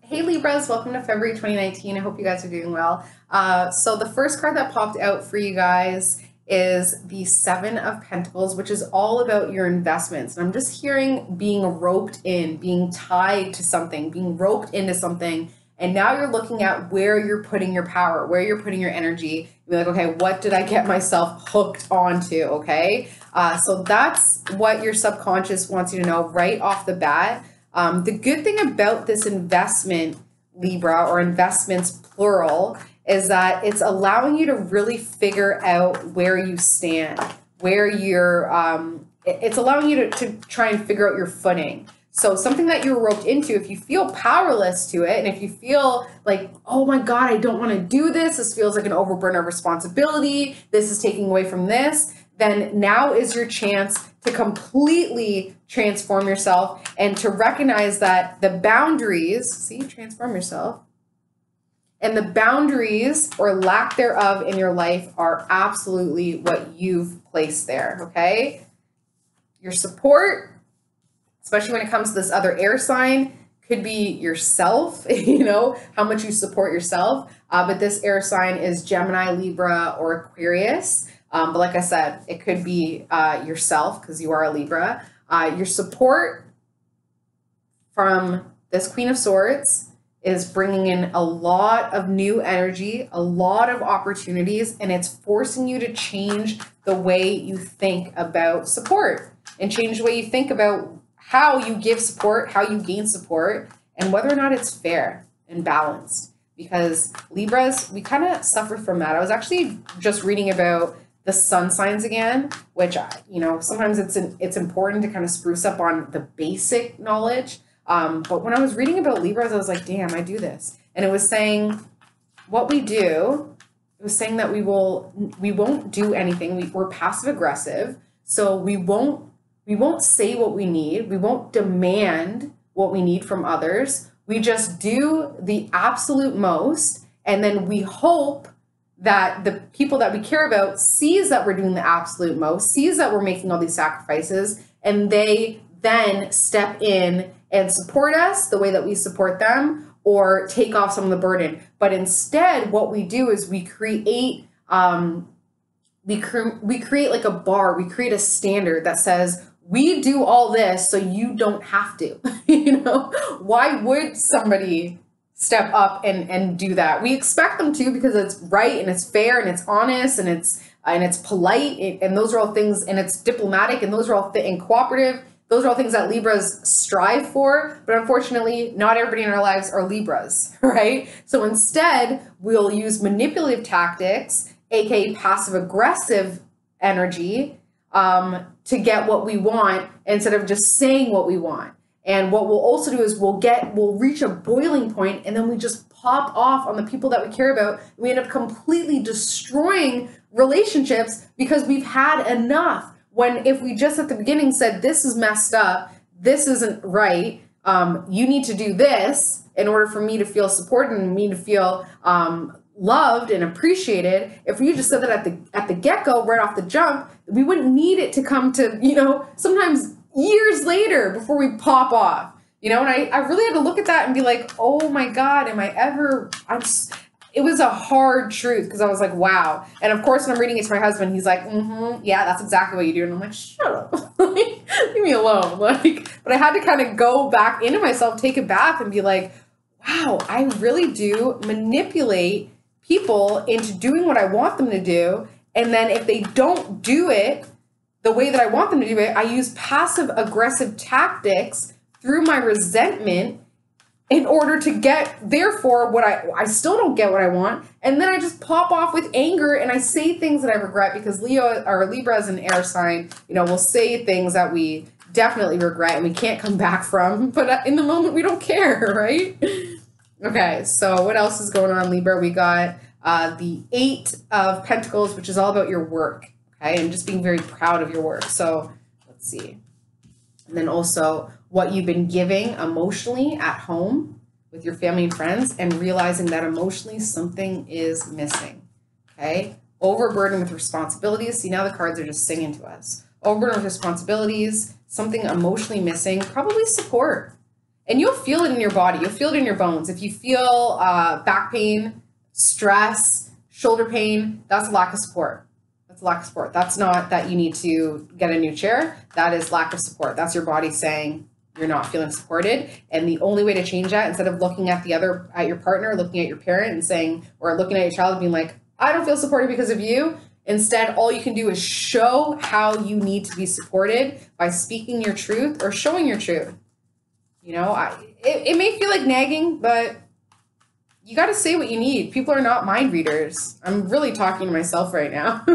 Hey Libras, welcome to February 2019. I hope you guys are doing well. So the first card that popped out for you guys is the Seven of Pentacles, which is all about your investments. And I'm just hearing being roped in, being tied to something, being roped into something. And now you're looking at where you're putting your power, where you're putting your energy. You're like, okay, what did I get myself hooked onto? Okay. So that's what your subconscious wants you to know right off the bat. The good thing about this investment, Libra, or investments plural, is that it's allowing you to really figure out where you stand, where you're, it's allowing you to try and figure out your footing. So something that you're roped into, if you feel powerless to it, and if you feel like, oh my God, I don't want to do this, this feels like an overburden of responsibility, this is taking away from this, then now is your chance to completely transform yourself and to recognize that the boundaries, see, transform yourself, and the boundaries or lack thereof in your life are absolutely what you've placed there, okay? Your support, especially when it comes to this other air sign, could be yourself, you know, how much you support yourself. But this air sign is Gemini, Libra, or Aquarius. But like I said, it could be yourself because you are a Libra. Your support from this Queen of Swords is bringing in a lot of new energy, a lot of opportunities, and it's forcing you to change the way you think about support and change the way you think about how you give support, how you gain support, and whether or not it's fair and balanced. Because Libras, we kind of suffer from that. I was actually just reading about the sun signs again, which, you know, sometimes it's important to kind of spruce up on the basic knowledge. But when I was reading about Libras, I was like, damn, I do this. And it was saying what we do, it was saying that we won't do anything. We're passive aggressive. So we won't say what we need. We won't demand what we need from others. We just do the absolute most. And then we hope that the people that we care about sees that we're doing the absolute most, sees that we're making all these sacrifices, and they then step in and support us the way that we support them or take off some of the burden. But instead, what we do is we create like a bar, we create a standard that says, we do all this so you don't have to. You know, why would somebody step up and do that? We expect them to because it's right and it's fair and it's honest and it's polite and those are all things, and it's diplomatic, and those are all and cooperative. Those are all things that Libras strive for, but unfortunately, not everybody in our lives are Libras, right? So instead, we'll use manipulative tactics, aka passive-aggressive energy, to get what we want instead of just saying what we want. And what we'll also do is we'll reach a boiling point, and then we just pop off on the people that we care about. We end up completely destroying relationships because we've had enough. When if we just at the beginning said, this is messed up, this isn't right, you need to do this in order for me to feel supported and me to feel loved and appreciated. If you just said that at the get-go, right off the jump, we wouldn't need it to come to, you know, sometimes years later before we pop off, you know. And I really had to look at that and be like, oh my God, it was a hard truth, because I was like, wow. And of course, when I'm reading it to my husband, he's like, yeah, that's exactly what you do. And I'm like, shut up, leave me alone. But I had to kind of go back into myself, take a bath, and be like, wow, I really do manipulate people into doing what I want them to do. And then if they don't do it the way that I want them to do it, I use passive aggressive tactics through my resentment in order to get, therefore, what I still don't get what I want. And then I just pop off with anger and I say things that I regret, because Libra is an air sign, you know, we'll say things that we definitely regret and we can't come back from, but in the moment we don't care, right? Okay, so what else is going on, Libra? We got the Eight of Pentacles, which is all about your work, okay, and just being very proud of your work. So let's see. And then also what you've been giving emotionally at home with your family and friends, and realizing that emotionally something is missing, okay? Overburdened with responsibilities. See, now the cards are just singing to us. Overburdened with responsibilities, something emotionally missing, probably support. And you'll feel it in your body. You'll feel it in your bones. If you feel back pain, stress, shoulder pain, that's a lack of support. That's a lack of support. That's not that you need to get a new chair. That is lack of support. That's your body saying you're not feeling supported. And the only way to change that, instead of looking at your partner, looking at your parent and saying, or looking at your child and being like, I don't feel supported because of you. Instead, all you can do is show how you need to be supported by speaking your truth or showing your truth. You know, it may feel like nagging, but you got to say what you need. People are not mind readers. I'm really talking to myself right now,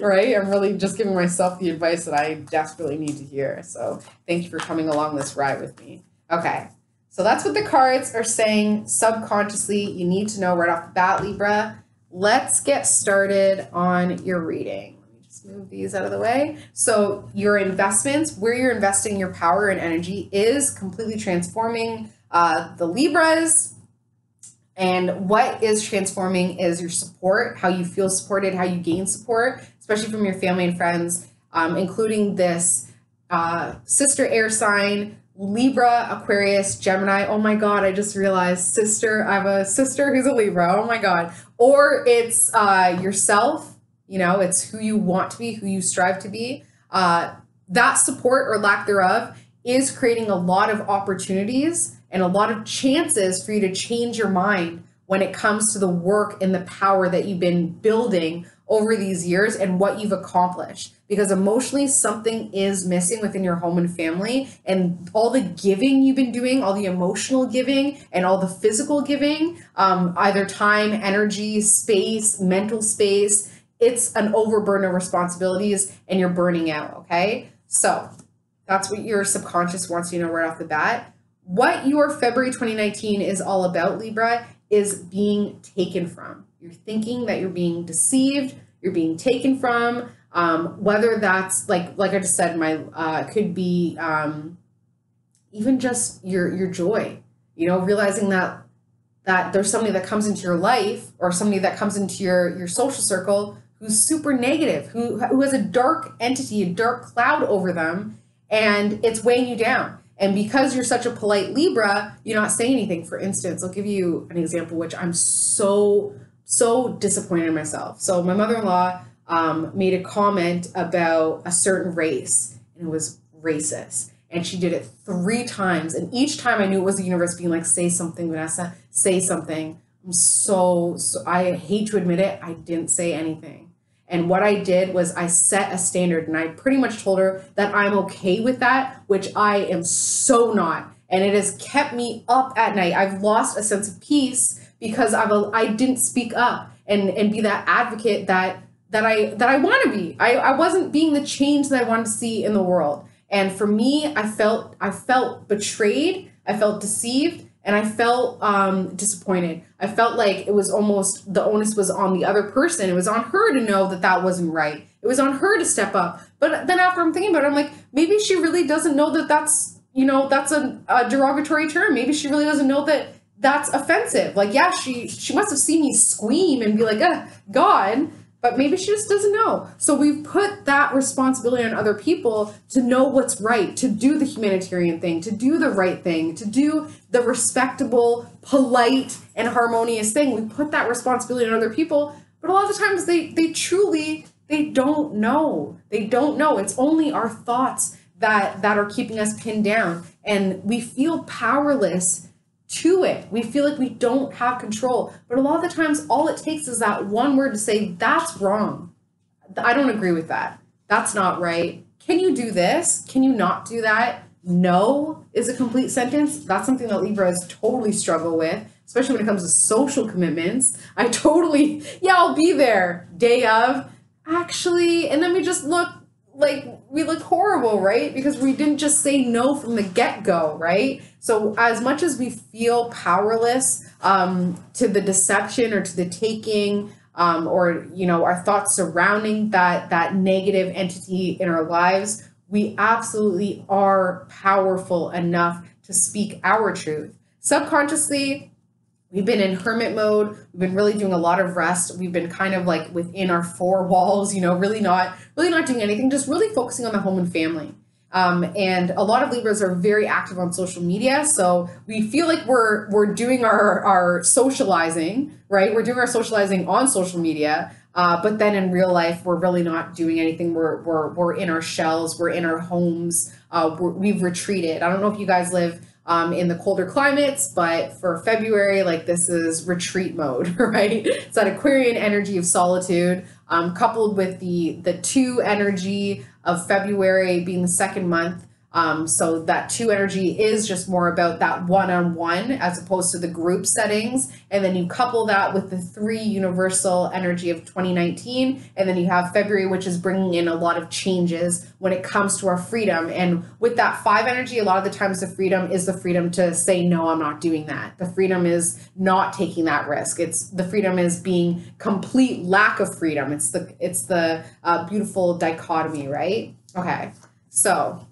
right? I'm really just giving myself the advice that I desperately need to hear. So thank you for coming along this ride with me. Okay, so that's what the cards are saying subconsciously. You need to know right off the bat, Libra. Let's get started on your reading. Let me just move these out of the way. So your investments, where you're investing your power and energy, is completely transforming the Libras. And what is transforming is your support, how you feel supported, how you gain support, especially from your family and friends, including this sister air sign, Libra, Aquarius, Gemini. Oh my God, I just realized sister. I have a sister who's a Libra. Oh my God. Or it's yourself, you know, it's who you want to be, who you strive to be. That support or lack thereof is creating a lot of opportunities and a lot of chances for you to change your mind when it comes to the work and the power that you've been building over these years and what you've accomplished. Because emotionally, something is missing within your home and family, and all the giving you've been doing, all the emotional giving and all the physical giving, either time, energy, space, mental space, it's an overburden of responsibilities and you're burning out, okay? So that's what your subconscious wants you to know right off the bat. What your February 2019 is all about, Libra, is being taken from. You're thinking that you're being deceived, you're being taken from, whether that's like I just said, could be even just your joy, you know, realizing that there's somebody that comes into your life or somebody that comes into your social circle who's super negative, who has a dark entity, a dark cloud over them, and it's weighing you down. And because you're such a polite Libra, you're not saying anything. For instance, I'll give you an example, which I'm so disappointed in myself. So my mother-in-law made a comment about a certain race, and it was racist. And she did it 3 times. And each time I knew it was the universe being like, say something, Vanessa, say something. I hate to admit it, I didn't say anything. And what I did was I set a standard, and I pretty much told her that I'm okay with that, which I am so not. And it has kept me up at night. I've lost a sense of peace because I didn't speak up and be that advocate that I want to be. I wasn't being the change that I wanted to see in the world. And for me, I felt betrayed, I felt deceived, and I felt disappointed. I felt like it was almost the onus was on the other person. It was on her to know that wasn't right. It was on her to step up. But then after I'm thinking about it, I'm like, maybe she really doesn't know that's a derogatory term. Maybe she really doesn't know that that's offensive. Like, yeah, she must have seen me scream and be like, God, but maybe she just doesn't know. So we've put that responsibility on other people to know what's right, to do the humanitarian thing, to do the right thing, to do the respectable, polite, and harmonious thing. We put that responsibility on other people, but a lot of the times they don't know. They don't know. It's only our thoughts that are keeping us pinned down, and we feel powerless to it. We feel like we don't have control. But a lot of the times, all it takes is that one word to say, that's wrong. I don't agree with that. That's not right. Can you do this? Can you not do that? No is a complete sentence. That's something that Libras totally struggle with, especially when it comes to social commitments. I'll be there day of, actually, and then we just look horrible, right? Because we didn't just say no from the get-go, right? So as much as we feel powerless to the deception or to the taking or, our thoughts surrounding that negative entity in our lives, we absolutely are powerful enough to speak our truth. Subconsciously, we've been in hermit mode. We've been really doing a lot of rest. We've been kind of like within our 4 walls, really not doing anything, just really focusing on the home and family. And a lot of Libras are very active on social media. So we feel like we're doing our socializing, right? We're doing our socializing on social media. But then in real life, we're really not doing anything. We're in our shells. We're in our homes. We've retreated. I don't know if you guys live in the colder climates, but for February, like this is retreat mode, right? It's that Aquarian energy of solitude, coupled with the two energy of February being the second month. So that two energy is just more about that one-on-one as opposed to the group settings. And then you couple that with the three universal energy of 2019. And then you have February, which is bringing in a lot of changes when it comes to our freedom. And with that five energy, a lot of the times the freedom is the freedom to say, no, I'm not doing that. The freedom is not taking that risk. The freedom is being complete lack of freedom. It's the beautiful dichotomy, right? Okay, so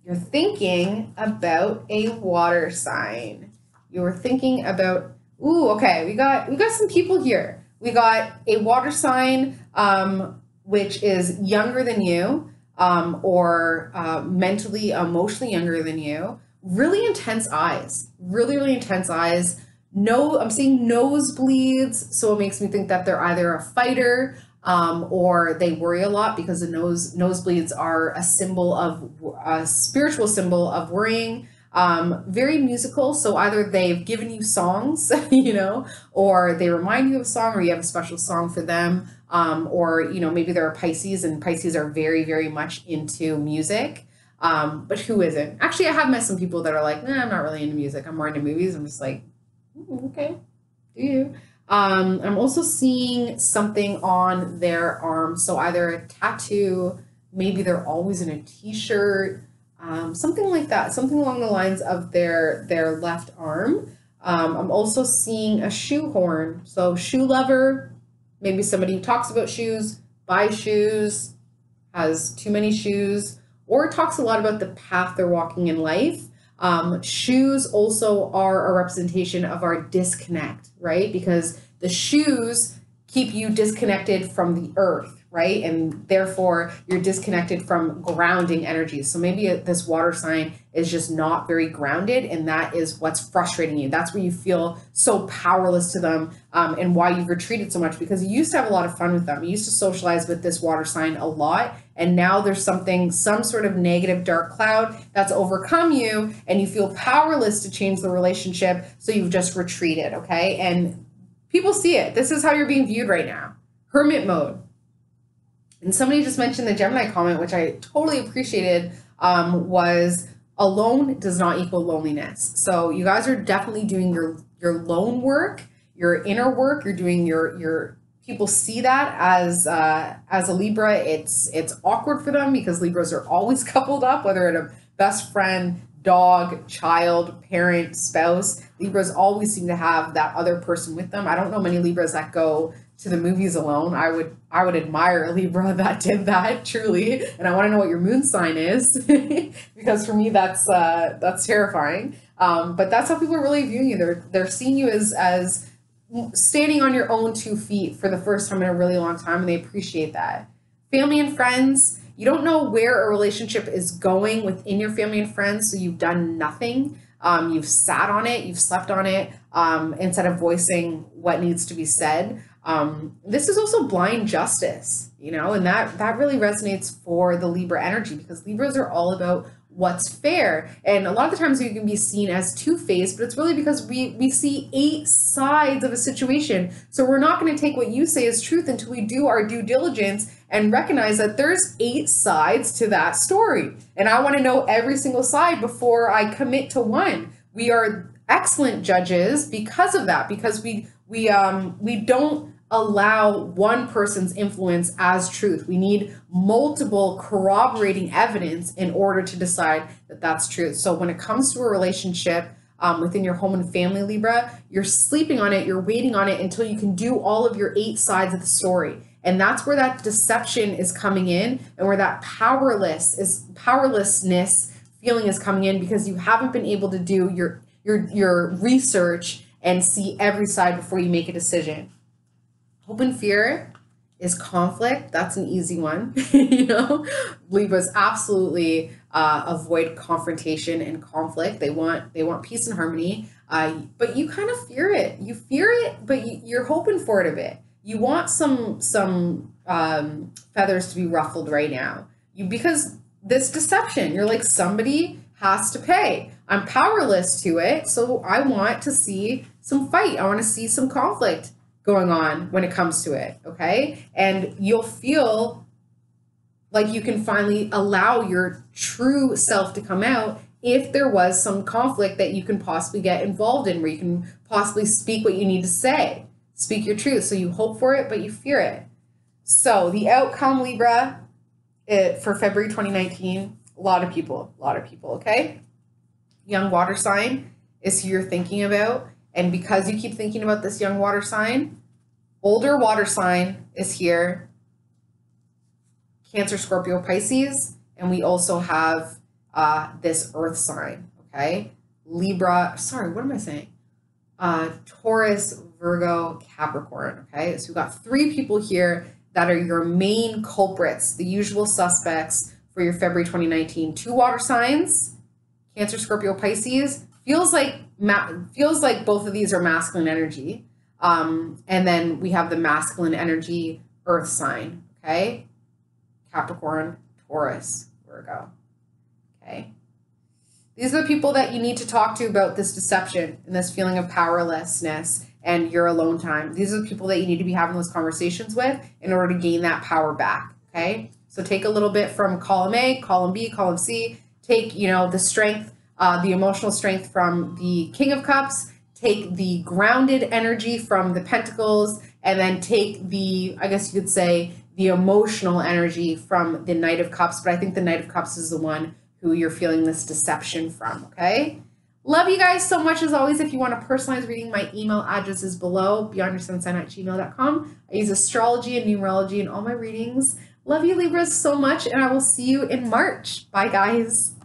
you're thinking about a water sign. You're thinking about, ooh, okay, we got some people here. We got a water sign, which is younger than you, or mentally, emotionally younger than you. Really intense eyes, really intense eyes. No, I'm seeing nosebleeds, so it makes me think that they're either a fighter, or they worry a lot because the nosebleeds are a spiritual symbol of worrying. Very musical, so either they've given you songs, or they remind you of a song, or you have a special song for them, or maybe they're a Pisces, and Pisces are very, very much into music. But who isn't? Actually, I have met some people that are like, I'm not really into music. I'm more into movies. I'm just like, okay, do you? I'm also seeing something on their arm. So either a tattoo, maybe they're always in a t-shirt, something like that, something along the lines of their left arm. I'm also seeing a shoe horn. So shoe lover, maybe somebody who talks about shoes, buys shoes, has too many shoes, or talks a lot about the path they're walking in life. Shoes also are a representation of our disconnect, right? Because the shoes keep you disconnected from the earth, right? And therefore you're disconnected from grounding energies. So maybe this water sign is just not very grounded, and that is what's frustrating you. That's where you feel so powerless to them, and why you've retreated so much, because you used to have a lot of fun with them. You used to socialize with this water sign a lot, and now there's some sort of negative dark cloud that's overcome you, and you feel powerless to change the relationship, so you've just retreated, okay? And people see it. This is how you're being viewed right now. Hermit mode. And somebody just mentioned the Gemini comment, which I totally appreciated, was alone does not equal loneliness. So you guys are definitely doing your lone work, your inner work. You're doing your people see that as a Libra. It's awkward for them because Libras are always coupled up, whether it's a best friend, dog, child, parent, spouse. Libras always seem to have that other person with them. I don't know many Libras that go to the movies alone. I would admire a Libra that did that, truly. And I want to know what your moon sign is, because for me that's terrifying. But that's how people are really viewing you. They're seeing you as standing on your own 2 feet for the first time in a really long time, and they appreciate that. Family and friends, you don't know where a relationship is going within your family and friends, so you've done nothing. You've sat on it, you've slept on it, instead of voicing what needs to be said. This is also blind justice, and that really resonates for the Libra energy, because Libras are all about what's fair. And a lot of the times you can be seen as two-faced, but it's really because we see 8 sides of a situation. So we're not going to take what you say as truth until we do our due diligence and recognize that there's 8 sides to that story. And I want to know every single side before I commit to one. We are excellent judges because of that, because we don't allow one person's influence as truth. We need multiple corroborating evidence in order to decide that that's truth. So when it comes to a relationship within your home and family, Libra, you're sleeping on it, you're waiting on it until you can do all of your 8 sides of the story. And that's where that deception is coming in, and where that powerlessness feeling is coming in, because you haven't been able to do your research and see every side before you make a decision. Hope and fear is conflict. That's an easy one. You know, Libras absolutely avoid confrontation and conflict. They want peace and harmony. But you kind of fear it. You fear it, but you're hoping for it a bit. You want some feathers to be ruffled right now. Because this deception, you're like, somebody has to pay. I'm powerless to it, so I want to see some fight. I want to see some conflict going on when it comes to it, okay? And you'll feel like you can finally allow your true self to come out if there was some conflict that you can possibly get involved in, where you can possibly speak what you need to say, speak your truth. So you hope for it, but you fear it. So the outcome, Libra, for February 2019, a lot of people, okay? Young water sign is who you're thinking about. And because you keep thinking about this young water sign, older water sign is here. Cancer, Scorpio, Pisces. And we also have this earth sign, okay? Libra, sorry, what am I saying? Taurus, Virgo, Capricorn, okay? So we've got 3 people here that are your main culprits, the usual suspects for your February 2019. 2 water signs, Cancer, Scorpio, Pisces. Feels like both of these are masculine energy. And then we have the masculine energy earth sign, okay? Capricorn, Taurus, Virgo, okay? These are the people that you need to talk to about this deception and this feeling of powerlessness and your alone time. These are the people that you need to be having those conversations with in order to gain that power back, okay? So take a little bit from column A, column B, column C. Take, the strength, the emotional strength from the King of Cups. Take the grounded energy from the Pentacles. And then take the, I guess you could say, the emotional energy from the Knight of Cups. But I think the Knight of Cups is the one who you're feeling this deception from, okay? Love you guys so much. As always, if you want a personalized reading, my email address is below, beyondyoursunsign@gmail.com. I use astrology and numerology in all my readings. Love you, Libras, so much, and I will see you in March. Bye, guys.